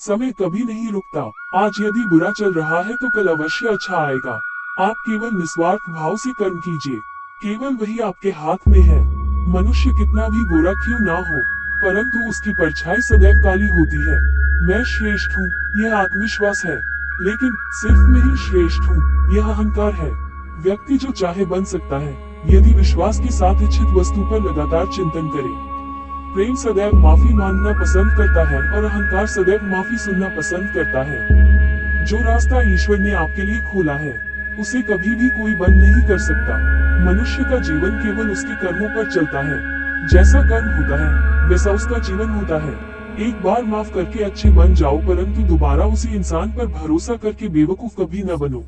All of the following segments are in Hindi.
समय कभी नहीं रुकता। आज यदि बुरा चल रहा है तो कल अवश्य अच्छा आएगा। आप केवल निस्वार्थ भाव से कर्म कीजिए, केवल वही आपके हाथ में है। मनुष्य कितना भी बुरा क्यों ना हो, परंतु उसकी परछाई सदैव काली होती है। मैं श्रेष्ठ हूँ, यह आत्मविश्वास है, लेकिन सिर्फ मैं ही श्रेष्ठ हूँ, यह अहंकार है। व्यक्ति जो चाहे बन सकता है, यदि विश्वास के साथ इच्छित वस्तु पर लगातार चिंतन करे। प्रेम सदैव माफी मांगना पसंद करता है और अहंकार सदैव माफी सुनना पसंद करता है। जो रास्ता ईश्वर ने आपके लिए खोला है, उसे कभी भी कोई बंद नहीं कर सकता। मनुष्य का जीवन केवल उसके कर्मों पर चलता है। जैसा कर्म होता है वैसा उसका जीवन होता है। एक बार माफ करके अच्छे बन जाओ, परंतु दोबारा उसी इंसान पर भरोसा करके बेवकूफ कभी न बनो।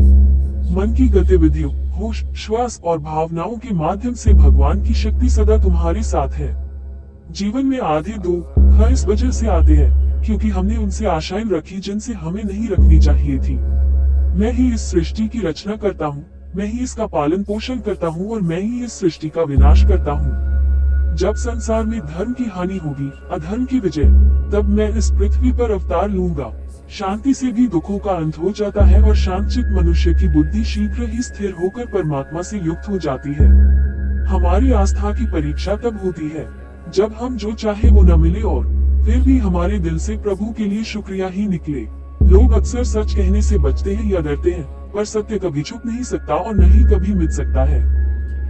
मन की गतिविधियों, होश, श्वास और भावनाओं के माध्यम से भगवान की शक्ति सदा तुम्हारे साथ है। जीवन में आधे दुख इस वजह से आते हैं क्योंकि हमने उनसे आशाएं रखी जिनसे हमें नहीं रखनी चाहिए थी। मैं ही इस सृष्टि की रचना करता हूँ, मैं ही इसका पालन पोषण करता हूँ और मैं ही इस सृष्टि का विनाश करता हूँ। जब संसार में धर्म की हानि होगी, अधर्म की विजय, तब मैं इस पृथ्वी पर अवतार लूंगा। शांति से भी दुखों का अंत हो जाता है और शांतचित्त मनुष्य की बुद्धि शीघ्र ही स्थिर होकर परमात्मा से युक्त हो जाती है। हमारी आस्था की परीक्षा तब होती है जब हम जो चाहे वो न मिले और फिर भी हमारे दिल से प्रभु के लिए शुक्रिया ही निकले। लोग अक्सर सच कहने से बचते हैं या डरते हैं, पर सत्य कभी छुप नहीं सकता और न ही कभी मिट सकता है।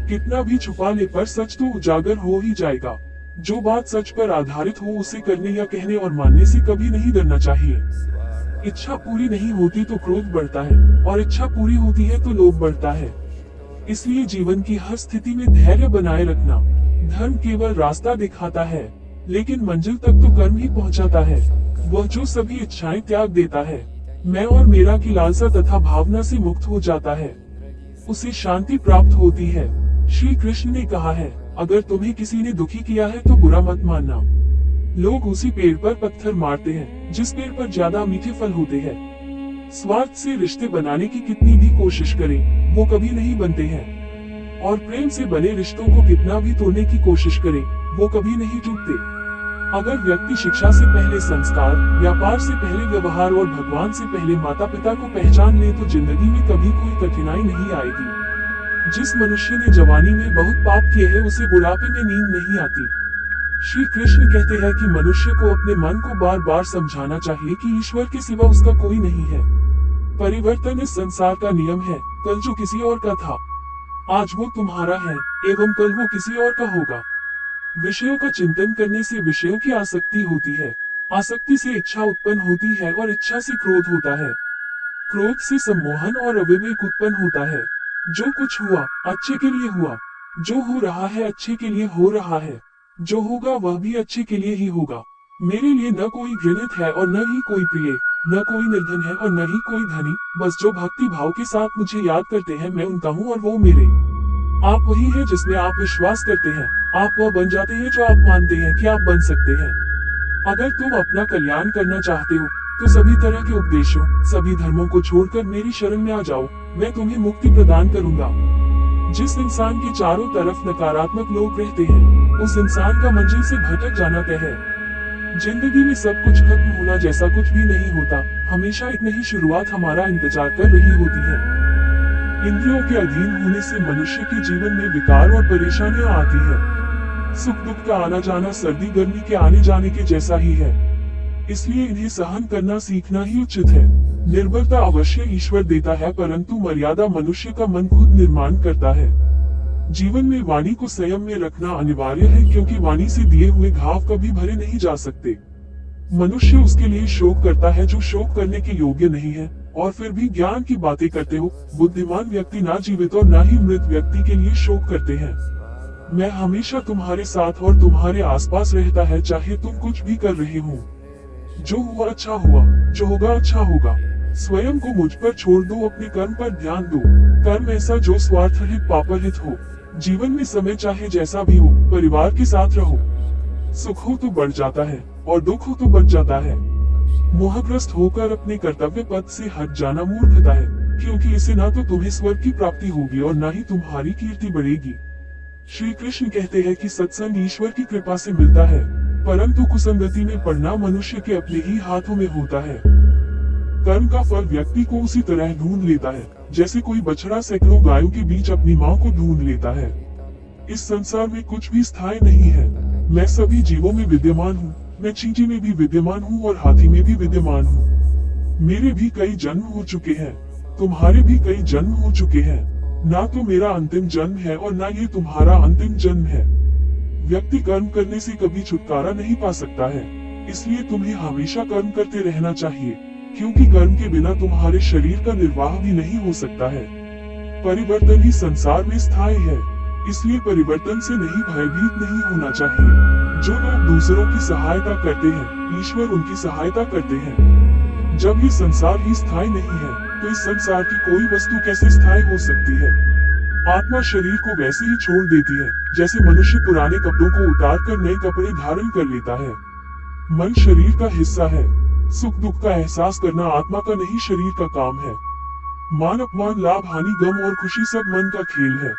कितना भी छुपा ले पर सच तो उजागर हो ही जाएगा। जो बात सच पर आधारित हो उसे करने या कहने और मानने से कभी नहीं डरना चाहिए। इच्छा पूरी नहीं होती तो क्रोध बढ़ता है और इच्छा पूरी होती है तो लोभ बढ़ता है। इसलिए जीवन की हर स्थिति में धैर्य बनाए रखना। धर्म केवल रास्ता दिखाता है, लेकिन मंजिल तक तो कर्म ही पहुंचाता है। वह जो सभी इच्छाएं त्याग देता है, मैं और मेरा की लालसा तथा भावना से मुक्त हो जाता है, उसे शांति प्राप्त होती है। श्री कृष्ण ने कहा है, अगर तुम्हें किसी ने दुखी किया है तो बुरा मत मानना। लोग उसी पेड़ पर पत्थर मारते हैं जिस पेड़ पर ज्यादा मीठे फल होते हैं। स्वार्थ से रिश्ते बनाने की कितनी भी कोशिश करें, वो कभी नहीं बनते हैं। और प्रेम से बने रिश्तों को कितना भी तोड़ने की कोशिश करें, वो कभी नहीं टूटते। अगर व्यक्ति शिक्षा से पहले संस्कार, व्यापार से पहले व्यवहार और भगवान से पहले माता पिता को पहचान ले तो जिंदगी में कभी कोई कठिनाई नहीं आएगी। जिस मनुष्य ने जवानी में बहुत पाप किए हैं उसे बुढ़ापे में नींद नहीं आती। श्री कृष्ण कहते हैं कि मनुष्य को अपने मन को बार बार समझाना चाहिए कि ईश्वर के सिवा उसका कोई नहीं है। परिवर्तन इस संसार का नियम है। कल जो किसी और का था, आज वो तुम्हारा है एवं कल वो किसी और का होगा। विषयों का चिंतन करने से विषयों की आसक्ति होती है, आसक्ति से इच्छा उत्पन्न होती है और इच्छा से क्रोध होता है, क्रोध से सम्मोहन और अविवेक उत्पन्न होता है। जो कुछ हुआ अच्छे के लिए हुआ, जो हो रहा है अच्छे के लिए हो रहा है, जो होगा वह भी अच्छे के लिए ही होगा। मेरे लिए न कोई घृणित है और न ही कोई प्रिय, न कोई निर्धन है और न ही कोई धनी। बस जो भक्ति भाव के साथ मुझे याद करते हैं मैं उनका हूँ और वो मेरे। आप वही है जिसमें आप विश्वास करते हैं। आप वह बन जाते हैं जो आप मानते हैं कि आप बन सकते हैं। अगर तुम अपना कल्याण करना चाहते हो तो सभी तरह के उपदेशों, सभी धर्मों को छोड़कर मेरी शरण में आ जाओ, मैं तुम्हें मुक्ति प्रदान करूंगा। जिस इंसान के चारों तरफ नकारात्मक लोग रहते हैं, उस इंसान का मंजिल से भटक जाना तय है। जिंदगी में सब कुछ खत्म होना जैसा कुछ भी नहीं होता, हमेशा एक नई शुरुआत हमारा इंतजार कर रही होती है। इंद्रियों के अधीन होने से मनुष्य के जीवन में विकार और परेशानियां आती है। सुख दुख का आना जाना सर्दी गर्मी के आने जाने के जैसा ही है, इसलिए इन्हें सहन करना सीखना ही उचित है। निर्भरता अवश्य ईश्वर देता है, परंतु मर्यादा मनुष्य का मन खुद निर्माण करता है। जीवन में वाणी को संयम में रखना अनिवार्य है, क्योंकि वाणी से दिए हुए घाव कभी भरे नहीं जा सकते। मनुष्य उसके लिए शोक करता है जो शोक करने के योग्य नहीं है, और फिर भी ज्ञान की बातें करते हो। बुद्धिमान व्यक्ति ना जीवित और ना ही मृत व्यक्ति के लिए शोक करते हैं। मैं हमेशा तुम्हारे साथ और तुम्हारे आसपास रहता है, चाहे तुम कुछ भी कर रहे हो। जो हुआ अच्छा हुआ, जो होगा अच्छा होगा। स्वयं को मुझ पर छोड़ दो, अपने कर्म पर ध्यान दो। कर्म ऐसा जो स्वार्थरहित पापरहित हो। जीवन में समय चाहे जैसा भी हो, परिवार के साथ रहो। सुख हो तो बढ़ जाता है और दुख हो तो बच जाता है। मोहग्रस्त होकर अपने कर्तव्य पथ से हट जाना मूर्खता है, क्योंकि इससे ना तो तुम्हें स्वर्ग की प्राप्ति होगी और ना ही तुम्हारी कीर्ति बढ़ेगी। श्री कृष्ण कहते हैं कि सत्संग ईश्वर की कृपा से मिलता है। परंतु कुसंगति में पड़ना मनुष्य के अपने ही हाथों में होता है। कर्म का फल व्यक्ति को उसी तरह ढूंढ लेता है जैसे कोई बछड़ा सैकड़ों गायों के बीच अपनी माँ को ढूंढ लेता है। इस संसार में कुछ भी स्थायी नहीं है। मैं सभी जीवों में विद्यमान हूँ, मैं चींटी में भी विद्यमान हूँ और हाथी में भी विद्यमान हूँ। मेरे भी कई जन्म हो चुके हैं, तुम्हारे भी कई जन्म हो चुके हैं। ना तो मेरा अंतिम जन्म है और ना ये तुम्हारा अंतिम जन्म है। व्यक्ति कर्म करने से कभी छुटकारा नहीं पा सकता है, इसलिए तुम्हें हमेशा कर्म करते रहना चाहिए, क्योंकि कर्म के बिना तुम्हारे शरीर का निर्वाह भी नहीं हो सकता है। परिवर्तन ही संसार में स्थायी है, इसलिए परिवर्तन से नहीं भयभीत नहीं होना चाहिए। जो लोग दूसरों की सहायता करते हैं, ईश्वर उनकी सहायता करते हैं। जब ये संसार ही स्थायी नहीं है, तो इस संसार की कोई वस्तु कैसे स्थायी हो सकती है। आत्मा शरीर को वैसे ही छोड़ देती है जैसे मनुष्य पुराने कपड़ों को उतारकर नए कपड़े धारण कर लेता है। मन शरीर का हिस्सा है। सुख दुख का एहसास करना आत्मा का नहीं शरीर का काम है। मान अपमान, लाभ हानि, गम और खुशी सब मन का खेल है।